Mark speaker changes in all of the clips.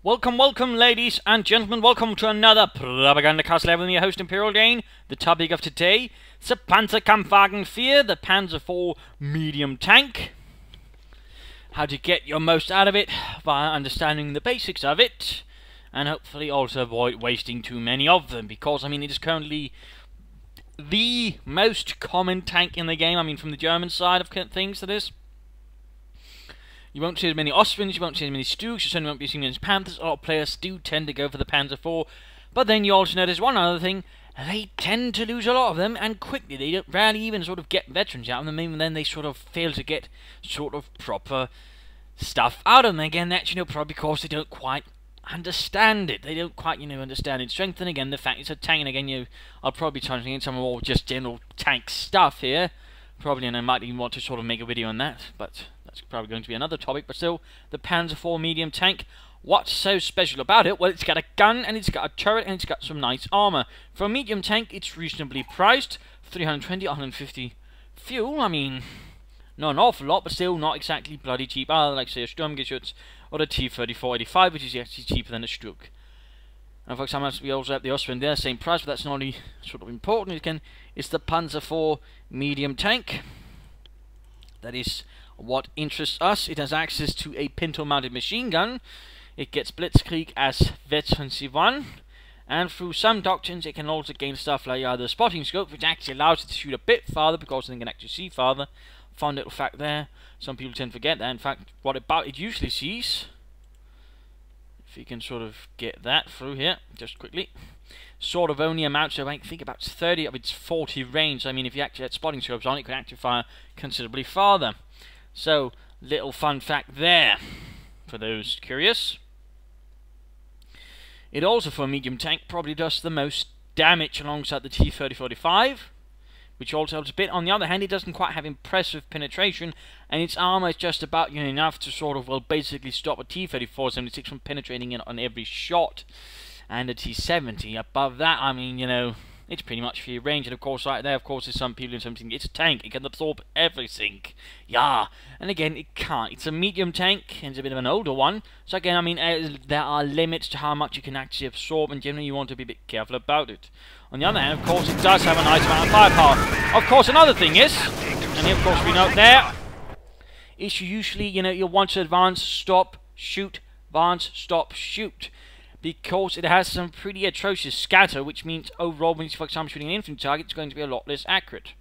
Speaker 1: Welcome, welcome, ladies and gentlemen. Welcome to another Propagandacast Lehr with me, your host Imperial Dane. The topic of today is the Panzer Kampfwagen 4, the Panzer 4 medium tank. How to get your most out of it via understanding the basics of it, and hopefully also avoid wasting too many of them, because, I mean, it is currently the most common tank in the game. I mean, from the German side of things, that is. You won't see as many Austrians, you won't see as many Stooks, you certainly won't be seeing as Panthers. A lot of players do tend to go for the Panzer 4, but then you also notice one other thing: they tend to lose a lot of them, and quickly. They don't rarely even sort of get veterans out of them, even then they sort of fail to get sort of proper stuff out of them. Again, that's, probably because they don't quite understand it. They don't quite, understand its strength, and again, the fact it's a tank, and again, I'll probably be touching on some more just general tank stuff here. Probably, and I might even want to sort of make a video on that, but that's probably going to be another topic. But still, the Panzer 4 medium tank, what's so special about it? Well, it's got a gun, and it's got a turret, and it's got some nice armor. For a medium tank, it's reasonably priced, 320, 150 fuel. I mean, not an awful lot, but still not exactly bloody cheap. Like, say, a Sturmgeschütz or the T-34-85, which is actually cheaper than a Stuck. And for example, we also have the Austrian there, same price, but that's not really sort of important. Again, it's the Panzer 4 medium tank. That is what interests us. It has access to a pintle-mounted machine gun. It gets Blitzkrieg as Veterancy 1. And through some doctrines, it can also gain stuff like either spotting scope, which actually allows it to shoot a bit farther, because it can actually see farther. Fun little fact there. Some people tend to forget that. In fact, what about it usually sees, if you can sort of get that through here, just quickly, sort of only amounts to, I think, about 30 of its 40 range. I mean, if you actually had spotting scopes on it, could actually fire considerably farther. So, little fun fact there, for those curious. It also, for a medium tank, probably does the most damage alongside the T-30-45, which also helps a bit. On the other hand, it doesn't quite have impressive penetration, and its armor is just about enough to sort of, well, basically stop a T-34-76 from penetrating it on every shot, and a T-70. Above that, I mean, it's pretty much free range, and of course, right there, of course, there's some people saying it's a tank, it can absorb everything. Yeah, and again, it can't. It's a medium tank, and it's a bit of an older one, so again, I mean, there are limits to how much you can actually absorb, and generally you want to be a bit careful about it. On the other hand, of course, it does have a nice amount of firepower. Of course, another thing is, and of course we note there, is you usually, you'll want to advance, stop, shoot, advance, stop, shoot, because it has some pretty atrocious scatter, which means overall, when, for example, shooting an infantry target, it's going to be a lot less accurate.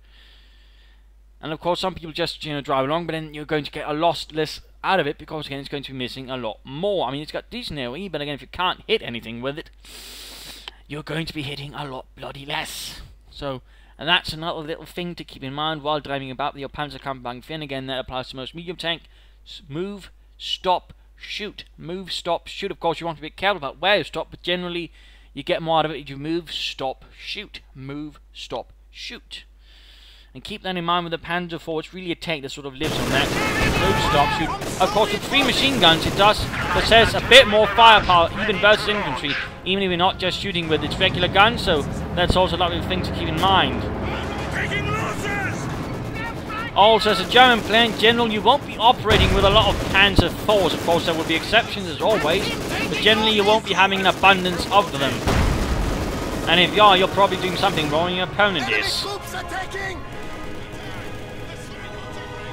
Speaker 1: And of course, some people just, drive along, but then you're going to get a lot less out of it, because again, it's going to be missing a lot more. I mean, it's got decent AoE, but again, if you can't hit anything with it, you're going to be hitting a lot bloody less. So, and that's another little thing to keep in mind while driving about your Panzer Kampfwagen 4. Again, that applies to most medium tank. Move, stop, shoot. Move, stop, shoot. Of course, you want to be careful about where you stop, but generally, you get more out of it if you move, stop, shoot. Move, stop, shoot. And keep that in mind with the Panzer 4. It's really a tank that sort of lives on that. Move, stop, shoot. Of course, with 3 machine guns, it does possess a bit more firepower, even versus infantry, even if you're not just shooting with its regular guns. So that's also a lovely thing to keep in mind. Also, as a German player in general, you won't be operating with a lot of Panzer 4s. Of course, there will be exceptions, as always, but generally you won't be having an abundance of them. And if you are, you're probably doing something wrong, and your opponent is.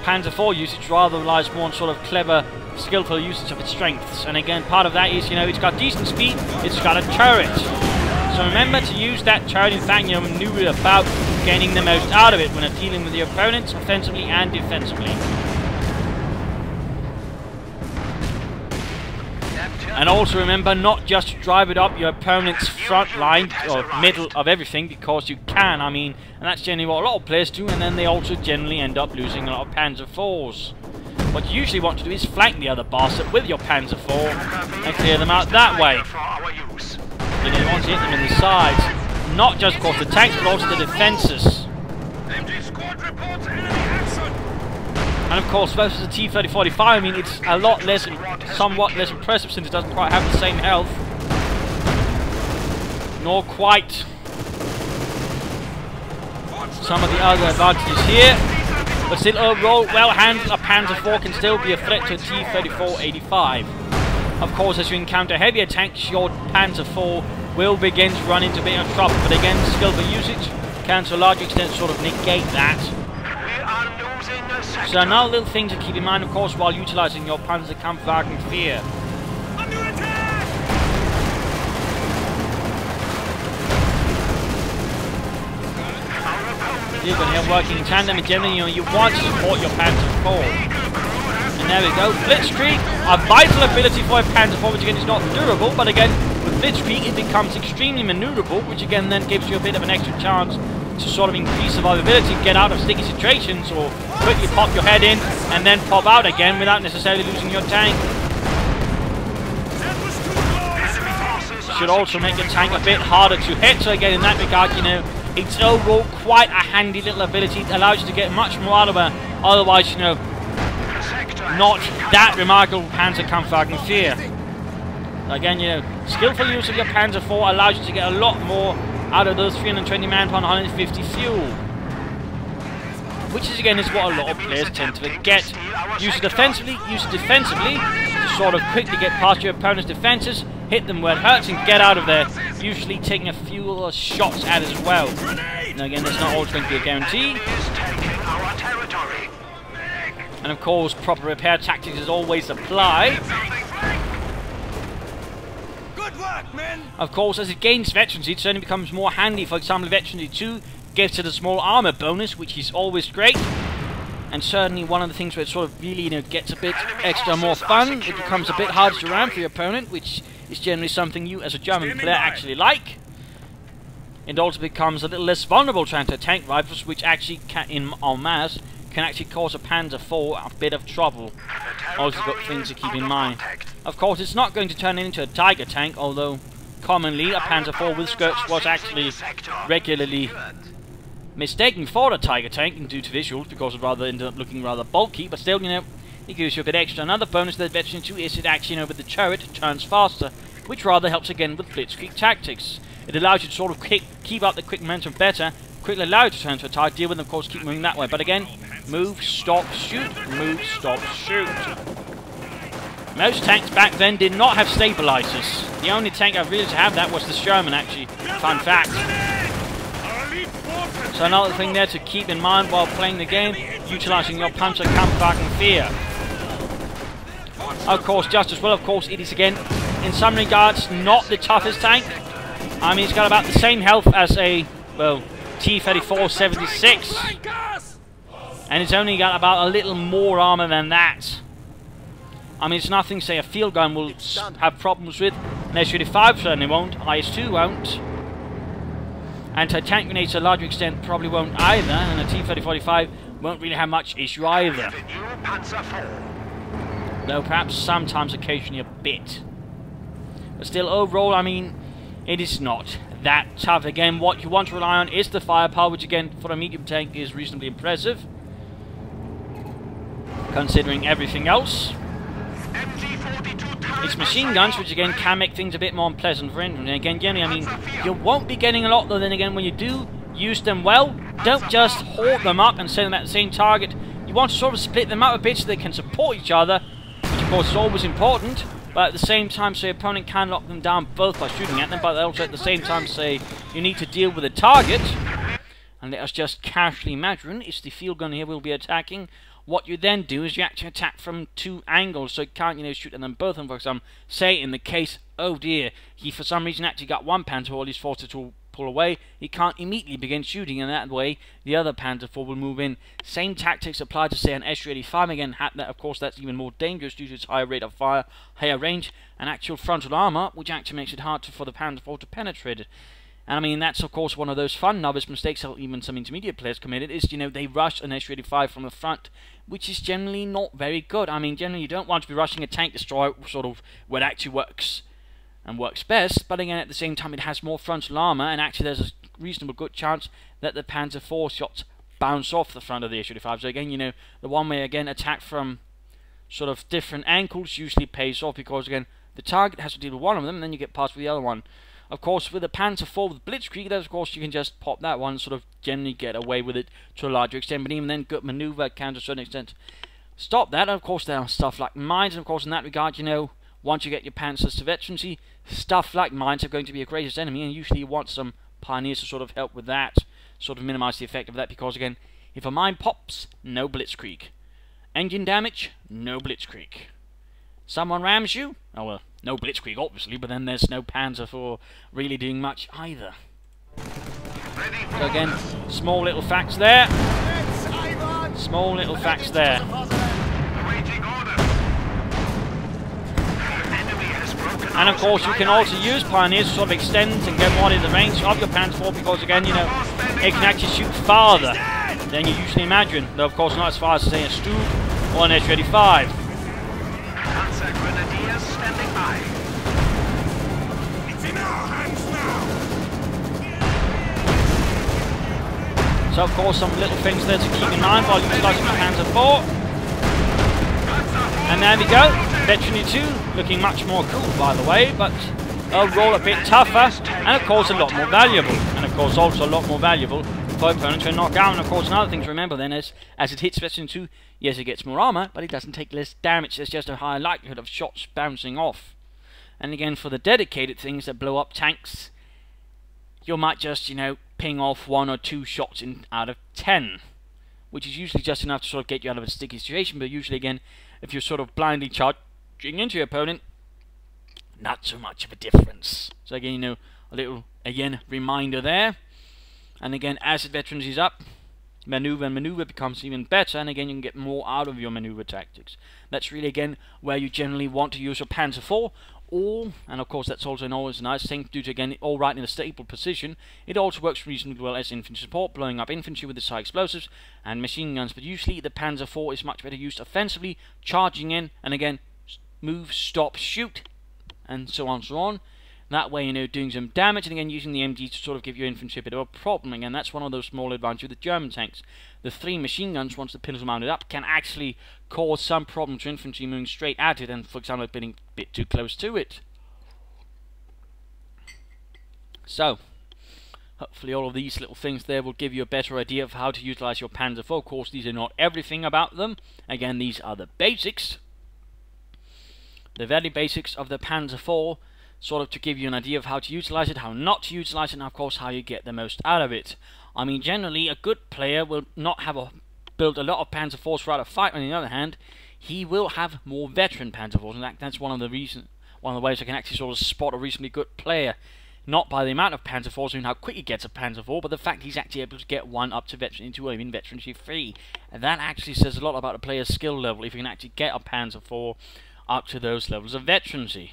Speaker 1: Panzer 4 usage rather relies more on sort of clever, skillful usage of its strengths. And again, part of that is, it's got decent speed, it's got a turret. So remember to use that turret, in fact, maneuver about gaining the most out of it when dealing with your opponents, offensively and defensively. And also remember not just to drive it up your opponent's front line, or middle of everything, because you can, I mean, and that's generally what a lot of players do, and then they also generally end up losing a lot of Panzer 4s. What you usually want to do is flank the other bastard with your Panzer 4 and clear them out that way. You want to hit them in the sides, not just, of course, the tanks, but also the defences. And of course, versus the T-30-45, I mean, it's a lot less, somewhat less impressive, since it doesn't quite have the same health. Nor quite some of the other advantages here. But still, overall, well handled, a Panzer 4 can still be a threat to a T-34-85. Of course, as you encounter heavier tanks, your Panzer IV will begin to run into a bit of trouble. But again, skillful usage can to a large extent sort of negate that. So another little thing to keep in mind, of course, while utilising your Panzerkampfwagen 4. You're going to have working in tandem, and generally, you want to support your Panzer IV. And there we go. Blitzkrieg, a vital ability for a Panzer IV, which again is not durable, but again, with Blitzkrieg it becomes extremely manoeuvrable, which again then gives you a bit of an extra chance to sort of increase survivability, get out of sticky situations, or quickly pop your head in, and then pop out again without necessarily losing your tank. Should also make your tank a bit harder to hit, so again in that regard, you know, it's overall quite a handy little ability. It allows you to get much more out of a otherwise, you know, not that remarkable Panzerkampfwagen 4. Again, you know, skillful use of your Panzer IV allows you to get a lot more out of those 320 man-pound, 150 fuel. Which is again is what a lot of players tend to forget. Use it defensively, to sort of quickly get past your opponent's defences, hit them where it hurts and get out of there, usually taking a few shots at as well. Now again, that's not always going to be a guarantee. And of course, proper repair tactics is always apply.
Speaker 2: Good work, men.
Speaker 1: Of course, as it gains veterancy, it certainly becomes more handy. For example, veterancy 2 gives it a small armor bonus, which is always great. And certainly one of the things where it sort of really, you know, gets a bit extra more fun. It becomes a bit harder to ram for your opponent, which is generally something you as a German player actually like. It also becomes a little less vulnerable to anti-tank rifles, which actually en masse can actually cause a Panzer IV a bit of trouble. Also got things to keep in mind. Of course, it's not going to turn into a Tiger tank, although commonly a Panzer IV with skirts was actually regularly mistaken for a Tiger tank due to visuals, because it rather ended up looking rather bulky, but still, you know, it gives you a bit extra. Another bonus that Veteran 2 is it actually, you know, with the turret, it turns faster, which rather helps again with Blitzkrieg tactics. It allows you to sort of keep up the quick momentum better, quickly allow you to turn to a target, deal with them, of course, keep moving that way. But again, move, stop, shoot, move, stop, shoot. Most tanks back then did not have stabilizers. The only tank I really to have that was the Sherman, actually. Fun fact. So another thing there to keep in mind while playing the game, utilizing your Panzerkampfwagen 4. Of course, just as well, of course, it is again, in some regards, not the toughest tank. I mean, it's got about the same health as a, well, T-34-76. And it's only got about a little more armor than that. I mean, it's nothing, say, a field gun will have problems with. An S-35 certainly won't. IS-2 won't. Anti-tank grenades to a larger extent probably won't either. And a T-30-45 won't really have much issue either. Though perhaps sometimes occasionally a bit. But still, overall, I mean, it is not that tough. Again, what you want to rely on is the firepower, which again, for a medium tank is reasonably impressive, considering everything else. It's machine guns, which again can make things a bit more unpleasant for infantry. And again, generally, I mean, you won't be getting a lot, though. Then again, when you do use them well, don't just hold them up and send them at the same target. You want to sort of split them up a bit so they can support each other, which of course is always important. But at the same time, so your opponent can lock them down both by shooting at them, but also at the same time say you need to deal with a target. And let us just casually imagine it's the field gun here will be attacking. What you then do is you actually attack from two angles, so you can't, you know, shoot at them both. And for example, say in the case, oh dear, he for some reason actually got one Panzer IV, he's forced to pull away, he can't immediately begin shooting, and that way the other Panzer IV will move in. Same tactics apply to, say, an S-35. Again, that, of course, that's even more dangerous due to its higher rate of fire, higher range, and actual frontal armor, which actually makes it hard for the Panzer IV to penetrate it. And I mean, that's of course one of those fun novice mistakes that even some intermediate players committed, is, you know, they rush an S-35 from the front, which is generally not very good. I mean, generally you don't want to be rushing a tank destroyer sort of where it actually works and works best, but again, at the same time, it has more frontal armor, and actually there's a reasonable good chance that the Panzer IV shots bounce off the front of the S-35. So again, you know, the one way, again, attack from sort of different angles usually pays off, because again, the target has to deal with one of them, and then you get past with the other one. Of course, with the Panzer IV with Blitzkrieg, of course, you can just pop that one, sort of generally get away with it to a larger extent, but even then, good maneuver can to a certain extent stop that. And of course, there are stuff like mines, and of course, in that regard, you know, once you get your Panzers to veterancy, stuff like mines are going to be your greatest enemy, and usually you want some pioneers to sort of help with that, sort of minimize the effect of that, because again, if a mine pops, no blitzkrieg. Engine damage, no blitzkrieg. Someone rams you, oh well, no blitzkrieg obviously, but then there's no Panzer for really doing much either. So again, small little facts there. Small little facts there. And of course you can also use pioneers to sort of extend and get more in the range of your Panzer IV, because again, you know, it can actually shoot farther than you usually imagine. Though of course not as far as say a Stug or an S-35.
Speaker 2: Panzer Grenadiers standing by. It's in our hands now.
Speaker 1: So of course some little things there to keep in mind while utilising the Panzer IV. And there we go, Veteran 2, looking much more cool by the way, but overall a bit tougher, and of course a lot more valuable. And of course also a lot more valuable for opponents to knock out. And of course another thing to remember then is, as it hits Veteran 2, yes it gets more armour, but it doesn't take less damage, there's just a higher likelihood of shots bouncing off. And again, for the dedicated things that blow up tanks, you might just, you know, ping off 1 or 2 shots out of 10. Which is usually just enough to sort of get you out of a sticky situation, but usually again, if you're sort of blindly charging into your opponent, not so much of a difference. So again, you know, a little, again, reminder there. And again, as the veterans is up, maneuver becomes even better, and again, you can get more out of your maneuver tactics. That's really, again, where you generally want to use your Panzer IV, and of course that's also always a nice thing, due to again all right in a stable position. It also works reasonably well as infantry support, blowing up infantry with its high explosives and machine guns, but usually the Panzer IV is much better used offensively, charging in, and again, move, stop, shoot, and so on and so on. That way, you know, doing some damage, and again using the MG to sort of give your infantry a bit of a problem. Again, that's one of those small advantages with the German tanks. The 3 machine guns, once the pillars are mounted up, can actually cause some problem to infantry moving straight at it, and for example, being a bit too close to it. So, hopefully all of these little things there will give you a better idea of how to utilize your Panzer IV. Of course, these are not everything about them. Again, these are the basics. The very basics of the Panzer IV, sort of to give you an idea of how to utilize it, how not to utilize it, and of course how you get the most out of it. I mean, generally a good player will not have build a lot of Panzer IVs throughout a fight. On the other hand, he will have more veteran Panzer IVs, and that's one of the ways I can actually sort of spot a reasonably good player. Not by the amount of Panzer IVs and how quick he gets a Panzer IV, but the fact he's actually able to get one up to veteran 2 or even veteran 3. And that actually says a lot about a player's skill level, if you can actually get a Panzer IV up to those levels of veterancy.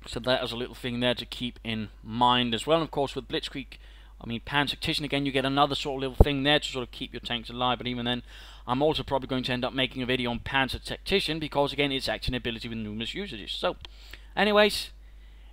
Speaker 1: So that is a little thing there to keep in mind as well. And of course with Blitzkrieg, I mean Panzer Tactician, again you get another sort of little thing there to sort of keep your tanks alive. But even then, I'm also probably going to end up making a video on Panzer Tactician, because again it's actually an ability with numerous usages. So anyways,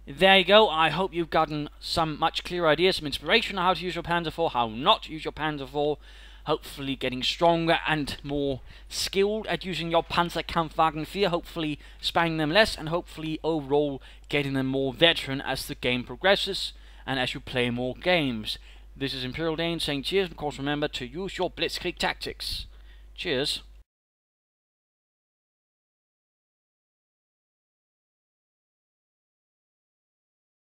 Speaker 1: there you go. I hope you've gotten some much clearer ideas, some inspiration on how to use your Panzer IV, how not to use your Panzer IV. Hopefully getting stronger and more skilled at using your Panzerkampfwagen 4, hopefully spamming them less, and hopefully overall getting them more veteran as the game progresses and as you play more games. This is Imperial Dane saying cheers, and of course remember to use your Blitzkrieg tactics. Cheers.